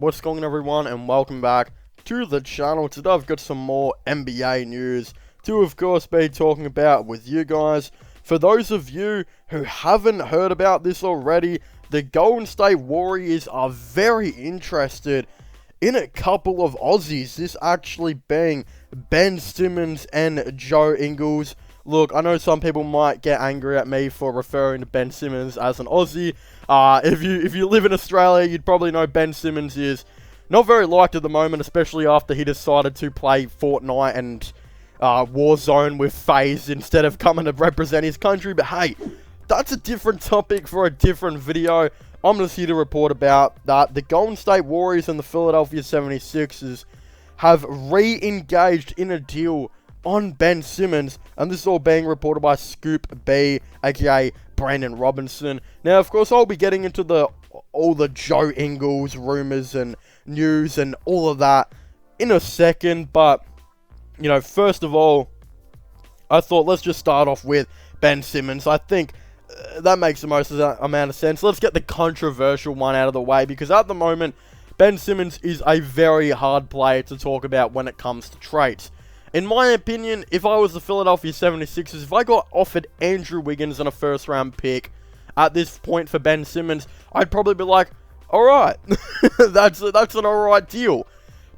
What's going on, everyone, and welcome back to the channel. Today I've got some more NBA news to, of course, be talking about with you guys. For those of you who haven't heard about this already, the Golden State Warriors are very interested in a couple of Aussies, this actually being Ben Simmons and Joe Ingles. Look, I know some people might get angry at me for referring to Ben Simmons as an Aussie. If you live in Australia, you'd probably know Ben Simmons is not very liked at the moment, especially after he decided to play Fortnite and Warzone with FaZe instead of coming to represent his country. But hey, that's a different topic for a different video. I'm just here to report about that. The Golden State Warriors and the Philadelphia 76ers have re-engaged in a deal on Ben Simmons, and this is all being reported by Scoop B, aka Brandon Robinson. Now, of course, I'll be getting into all the Joe Ingles rumors and news and all of that in a second, but, you know, first of all, I thought let's just start off with Ben Simmons. I think that makes the most amount of sense. Let's get the controversial one out of the way, because at the moment, Ben Simmons is a very hard player to talk about when it comes to trades. In my opinion, if I was the Philadelphia 76ers, if I got offered Andrew Wiggins and a first-round pick at this point for Ben Simmons, I'd probably be like, alright, that's an alright deal.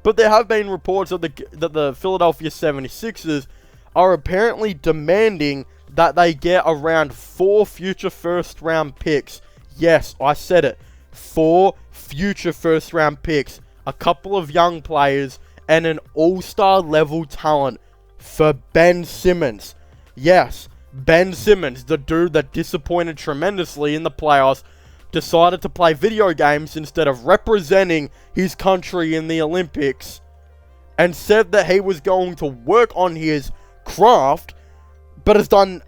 But there have been reports that the Philadelphia 76ers are apparently demanding that they get around 4 future first-round picks. Yes, I said it. 4 future first-round picks, a couple of young players, and an all-star level talent for Ben Simmons. Yes, Ben Simmons, the dude that disappointed tremendously in the playoffs, decided to play video games instead of representing his country in the Olympics, and said that he was going to work on his craft, but has done,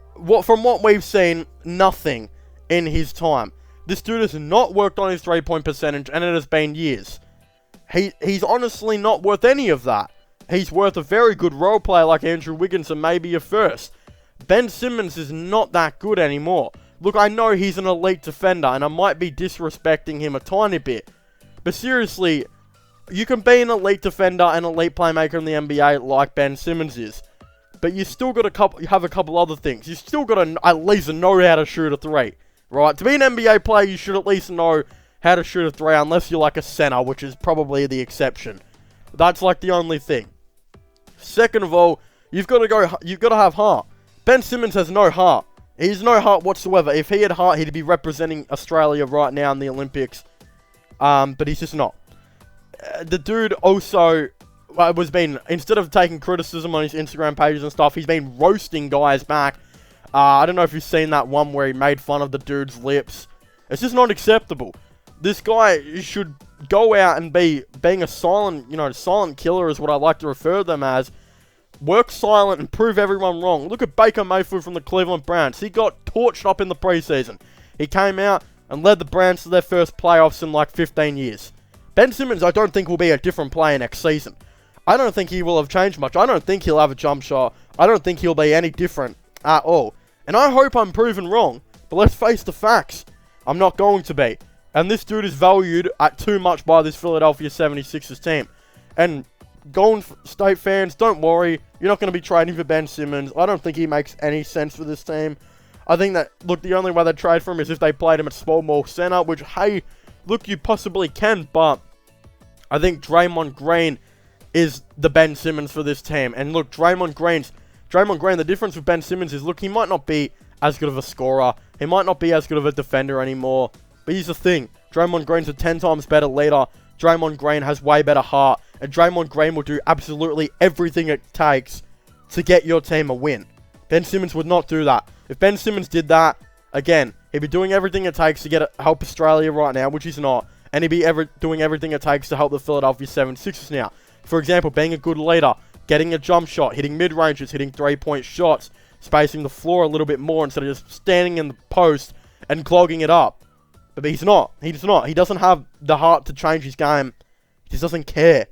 from what we've seen, nothing in his time. This dude has not worked on his three-point percentage, and it has been years. He's honestly not worth any of that. He's worth a very good role player like Andrew Wiggins and maybe a first. Ben Simmons is not that good anymore. Look, I know he's an elite defender, and I might be disrespecting him a tiny bit. But seriously, you can be an elite defender and elite playmaker in the NBA like Ben Simmons is. But you still got have a couple other things. You still got to at least know how to shoot a three. Right? To be an NBA player, you should at least know how to shoot a three, unless you're like a center, which is probably the exception. That's like the only thing. Second of all, you've got to have heart. Ben Simmons has no heart. He has no heart whatsoever. If he had heart, he'd be representing Australia right now in the Olympics. But he's just not. The dude also instead of taking criticism on his Instagram pages and stuff, he's been roasting guys back. I don't know if you've seen that one where he made fun of the dude's lips. It's just not acceptable. This guy should go out and being a silent killer is what I like to refer to them as. Work silent and prove everyone wrong. Look at Baker Mayfield from the Cleveland Browns. He got torched up in the preseason. He came out and led the Browns to their first playoffs in like 15 years. Ben Simmons, I don't think will be a different player next season. I don't think he will have changed much. I don't think he'll have a jump shot. I don't think he'll be any different at all. And I hope I'm proven wrong. But let's face the facts. I'm not going to be. And this dude is valued at too much by this Philadelphia 76ers team. And Golden State fans, don't worry. You're not going to be trading for Ben Simmons. I don't think he makes any sense for this team. I think that, look, the only way they trade for him is if they played him at small ball center, which, hey, look, you possibly can, but I think Draymond Green is the Ben Simmons for this team. And look, Draymond Green, the difference with Ben Simmons is, look, he might not be as good of a scorer. He might not be as good of a defender anymore. But here's the thing, Draymond Green's a 10 times better leader, Draymond Green has way better heart, and Draymond Green will do absolutely everything it takes to get your team a win. Ben Simmons would not do that. If Ben Simmons did that, again, he'd be doing everything it takes to help Australia right now, which he's not, and he'd be doing everything it takes to help the Philadelphia 76ers now. For example, being a good leader, getting a jump shot, hitting mid-ranges, hitting three-point shots, spacing the floor a little bit more instead of just standing in the post and clogging it up. But he's not. He's not. He doesn't have the heart to change his game. He just doesn't care.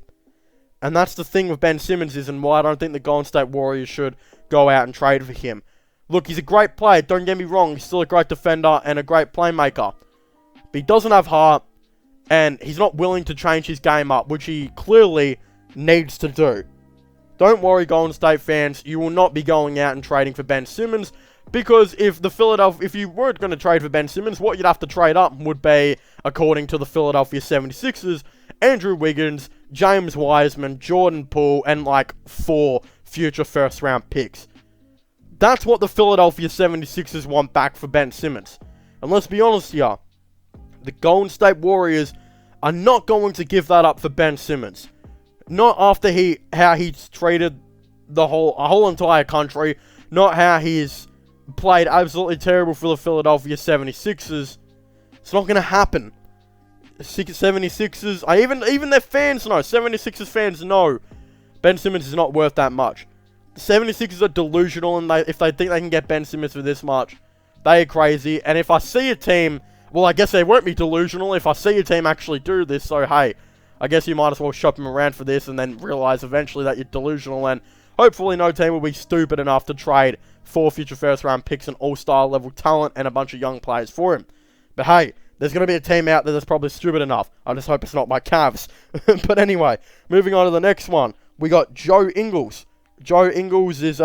And that's the thing with Ben Simmons and why I don't think the Golden State Warriors should go out and trade for him. Look, he's a great player. Don't get me wrong. He's still a great defender and a great playmaker. But he doesn't have heart. and he's not willing to change his game up, which he clearly needs to do. Don't worry, Golden State fans, you will not be going out and trading for Ben Simmons, because if you weren't going to trade for Ben Simmons, what you'd have to trade up would be, according to the Philadelphia 76ers, Andrew Wiggins, James Wiseman, Jordan Poole, and like 4 future first-round picks. That's what the Philadelphia 76ers want back for Ben Simmons. And let's be honest here, the Golden State Warriors are not going to give that up for Ben Simmons. Not after how he's treated a whole entire country. Not how he's played absolutely terrible for the Philadelphia 76ers. It's not going to happen. 76ers, even their fans know, 76ers fans know Ben Simmons is not worth that much. The 76ers are delusional, and if they think they can get Ben Simmons for this much, they are crazy. And if I see a team, well, I guess they won't be delusional if I see a team actually do this, so hey, I guess you might as well shop him around for this and then realize eventually that you're delusional, and hopefully no team will be stupid enough to trade 4 future first-round picks and all-star level talent and a bunch of young players for him. But hey, there's going to be a team out there that's probably stupid enough. I just hope it's not my Cavs. But anyway, moving on to the next one. We got Joe Ingles. Joe Ingles is,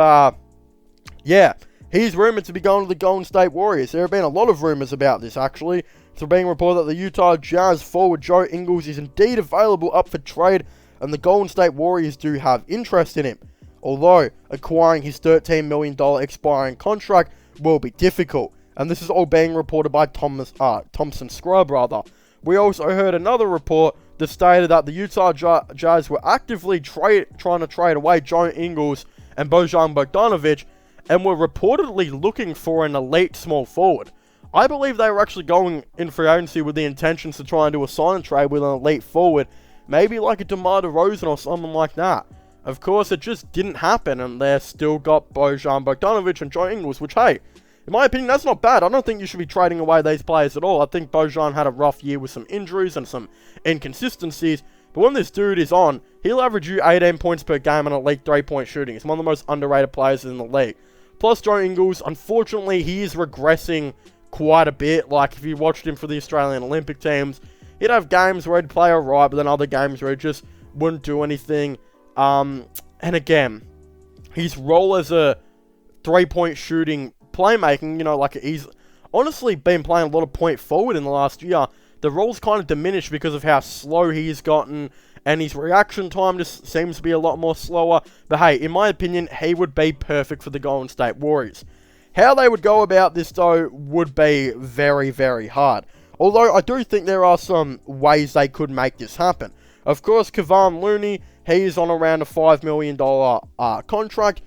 he's rumored to be going to the Golden State Warriors. There have been a lot of rumors about this, actually. It's being reported that the Utah Jazz forward Joe Ingles is indeed available up for trade, and the Golden State Warriors do have interest in him. Although, acquiring his $13 million expiring contract will be difficult. And this is all being reported by Thompson Scrub, rather. We also heard another report that stated that the Utah Jazz were actively trying to trade away Joe Ingles and Bojan Bogdanovic, and were reportedly looking for an elite small forward. I believe they were actually going in free agency with the intentions to try and do a sign and trade with an elite forward, maybe like a DeMar DeRozan or something like that. Of course, it just didn't happen, and they still got Bojan Bogdanovic and Joe Ingles, which, hey, in my opinion, that's not bad. I don't think you should be trading away these players at all. I think Bojan had a rough year with some injuries and some inconsistencies. But when this dude is on, he'll average you 18 points per game and elite 3-point shooting. He's one of the most underrated players in the league. Plus, Joe Ingles, unfortunately, he is regressing quite a bit. Like, if you watched him for the Australian Olympic teams, he'd have games where he'd play alright, but then other games where he just wouldn't do anything. And again, his role as a 3-point shooting playmaking, like he's honestly been playing a lot of point forward in the last year. The role's kind of diminished because of how slow he's gotten, and his reaction time just seems to be a lot more slower. But hey, in my opinion, he would be perfect for the Golden State Warriors. How they would go about this, though, would be very, very hard. Although, I do think there are some ways they could make this happen. Of course, Kevon Looney, he's on around a $5 million contract.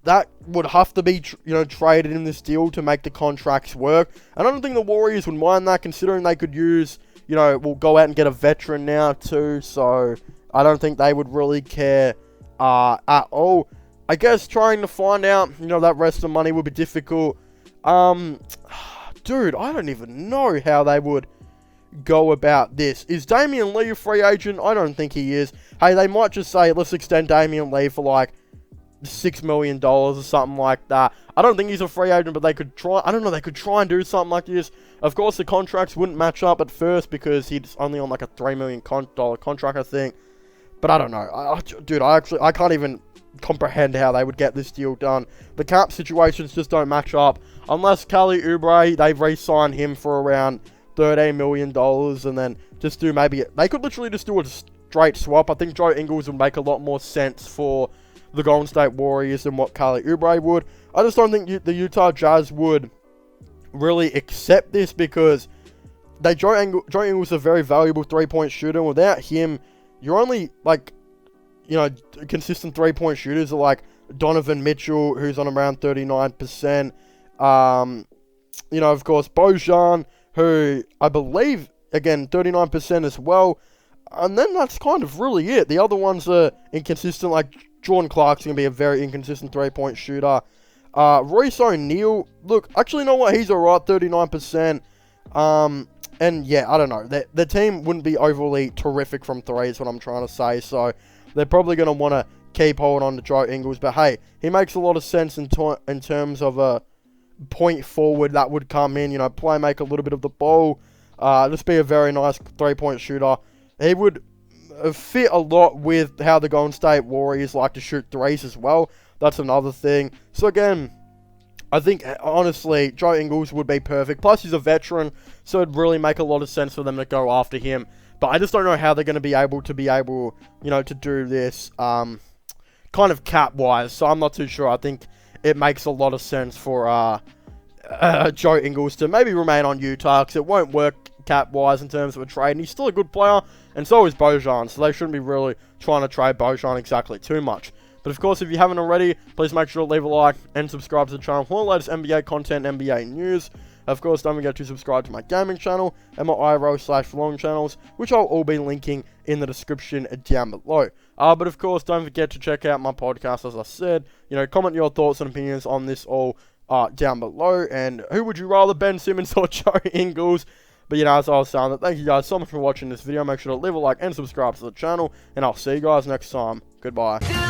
That would have to be, traded in this deal to make the contracts work. And I don't think the Warriors would mind that, considering they could use, we'll go out and get a veteran now too. So I don't think they would really care at all. I guess trying to find out, that rest of the money would be difficult. Dude, I don't even know how they would go about this. Is Damian Lee a free agent? I don't think he is. Hey, they might just say, let's extend Damian Lee for like $6 million or something like that. I don't think he's a free agent, but they could try. I don't know, they could try and do something like this. Of course, the contracts wouldn't match up at first because he's only on like a $3 million contract, I think. But I don't know. Dude, I can't even comprehend how they would get this deal done. The cap situations just don't match up. Unless Kelly Oubre, they've re-signed him for around $13 million, and then just do maybe, they could literally just do a straight swap. I think Joe Ingles would make a lot more sense for the Golden State Warriors than what Kelly Oubre would. I just don't think the Utah Jazz would really accept this, because Joe Ingles is a very valuable 3-point shooter. Without him, you're only like, consistent 3-point shooters are like Donovan Mitchell, who's on around 39%. Of course, Bojan, who I believe, again, 39% as well. And then that's kind of really it. The other ones are inconsistent, like Jordan Clark's going to be a very inconsistent 3-point shooter. Royce O'Neal, look, actually, you know what? He's alright, 39%. And yeah, I don't know. The team wouldn't be overly terrific from 3 is what I'm trying to say. So they're probably going to want to keep holding on to Joe Ingles. But hey, he makes a lot of sense in terms of a point forward that would come in, play, make a little bit of the ball. Just be a very nice 3-point shooter. He would fit a lot with how the Golden State Warriors like to shoot threes as well. That's another thing. So again, I think, honestly, Joe Ingles would be perfect. Plus, he's a veteran, so it'd really make a lot of sense for them to go after him. But I just don't know how they're going to be able, you know, to do this kind of cap-wise. So I'm not too sure. I think it makes a lot of sense for Joe Ingles to maybe remain on Utah, because it won't work cap-wise in terms of a trade. And he's still a good player, and so is Bojan. So they shouldn't be really trying to trade Bojan exactly too much. But of course, if you haven't already, please make sure to leave a like and subscribe to the channel for the latest NBA content, NBA news. Of course, don't forget to subscribe to my gaming channel and my IRL/vlogging channels, which I'll all be linking in the description down below. But of course, don't forget to check out my podcast, as I said. You know, comment your thoughts and opinions on this all down below. And who would you rather, Ben Simmons or Joe Ingles? But, you know, as I was saying, thank you guys so much for watching this video. Make sure to leave a like and subscribe to the channel. And I'll see you guys next time. Goodbye.